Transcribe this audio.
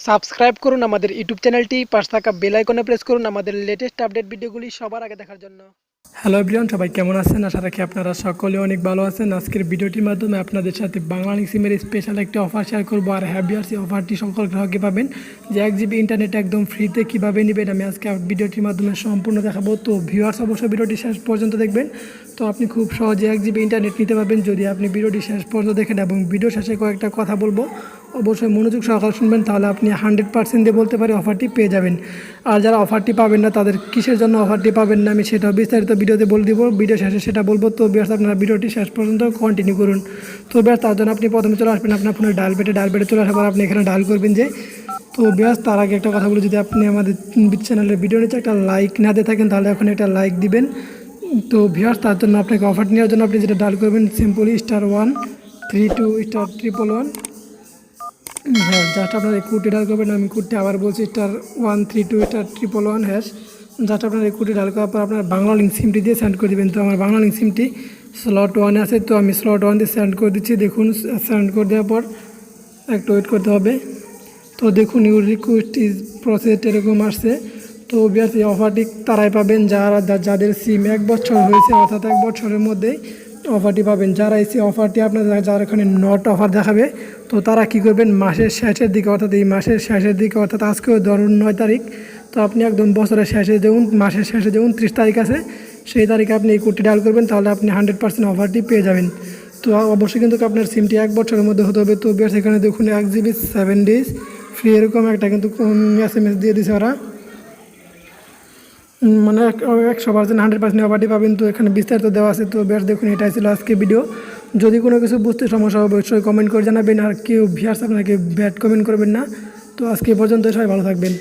Subscribe করুন আমাদের YouTube চ্যানেলটি, পাশে থাকা বেল আইকনে প্রেস করুন আমাদের লেটেস্ট আপডেট ভিডিওগুলি সবার আগে দেখার জন্য। হ্যালো এভরিওয়ান, সবাই কেমন আছেন? আশা রাখি আপনারা সকলে অনেক ভালো আছেন। আজকের ভিডিওটির মাধ্যমে আপনাদের সাথে বাংলালিংক সিমের স্পেশাল একটি অফার শেয়ার করবো। আর হ্যাভিয়ার্স এই অফারটি সকল গ্রাহককে পাবেন, যে 1 GB ইন্টারনেট একদম ফ্রিতে কীভাবে নেবেন আমি আজকে ভিডিওটির মাধ্যমে সম্পূর্ণ দেখাবো। তো ভিউয়ার্স অবশ্যই ভিডিওটি শেষ পর্যন্ত দেখবেন। তো আপনি খুব সহজে 1 GB ইন্টারনেট নিতে পারবেন যদি আপনি ভিডিওটি শেষ পর্যন্ত দেখেন। এবং ভিডিও শেষে কয়েকটা কথা বলবো, অবশ্যই মনোযোগ সহকারে শুনবেন, তাহলে আপনি 100% দিয়ে বলতে পারি অফারটি পেয়ে যাবেন। আর যারা অফারটি পাবেন না তাদের কিসের জন্য অফারটি পাবেন না আমি সেটাও বিস্তারিত ভিডিওতে বলে দিব, ভিডিও শেষে সেটা বলবো। তো ভিউয়ার্স আপনারা ভিডিওটি শেষ পর্যন্ত কন্টিনিউ করুন। তো ভিউয়ার্স তার জন্য আপনি প্রথমে চলে আসবেন আপনার ফোনের ডায়াল বেটে চলে আসার পর আপনি এখানে ডায়াল করবেন যে। তো ভিউয়ার্স তার আগে একটা কথা বলি, যদি আপনি আমাদের চ্যানেলের ভিডিও নিচে একটা লাইক না দিয়ে থাকেন তাহলে এখন একটা লাইক দিবেন। তো ভিউয়ার্স তার জন্য আপনাকে অফার নেওয়ার জন্য আপনি যেটা ডায়াল করবেন সিম্পলি *132*111। হ্যাঁ, জাস্ট আপনার এই কোডটি ডায়াল করবেন। আমি কোডটি আবার বলছি *132*111#। জাস্ট আপনার এই কোডটি ডায়াল করার পর আপনার বাংলালিংক সিমটি দিয়ে সেন্ড করে দেবেন। তো আমার বাংলালিংক সিমটি স্লট 1 আছে, তো আমি স্লট 1 দিয়ে সেন্ড করে দিচ্ছি। দেখুন সেন্ড করে দেওয়ার পর একটু ওয়েট করতে হবে। তো দেখুন ইউর রিকোয়েস্ট ইজ প্রসেসড এরকম আসছে। তো ভিউয়ার্স এই অফারটি তারাই পাবেন যাদের সিম 1 বছর হয়েছে, অর্থাৎ 1 বছরের মধ্যেই অফারটি পাবেন। যারা এই অফারটি আপনাদের যারা এখানে নট অফার দেখাবে, তো তারা কি করবেন মাসের শেষের দিকে, অর্থাৎ এই মাসের শেষের দিকে, অর্থাৎ আজকেও ধরুন 9 তারিখ, তো আপনি একদম বছরের শেষে যেমন মাসের শেষে যে 29 তারিখ আছে সেই তারিখে আপনি এই কোডটি ডায়াল করবেন, তাহলে আপনি 100% অফারটি পেয়ে যাবেন। তো অবশ্যই কিন্তু আপনার সিমটি 1 বছরের মধ্যে হতে হবে। তো বেশ এখানে দেখুন 1 GB 7 days ফ্রি এরকম একটা কিন্তু SMS দিয়ে দিছে ওরা, মানে 100% 100% অফারটি পাবেন। তো এখানে বিস্তারিত দেওয়া আছে। তো বেশ দেখুন এটাই ছিল আজকে ভিডিও। যদি কোনো কিছু বুঝতে সমস্যা হবে অবশ্যই কমেন্ট করে জানাবেন। আর কেউ ভিউয়ার্স আপনাকে ব্যাড কমেন্ট করবেন না। তো আজকে পর্যন্ত সবাই ভালো থাকবেন।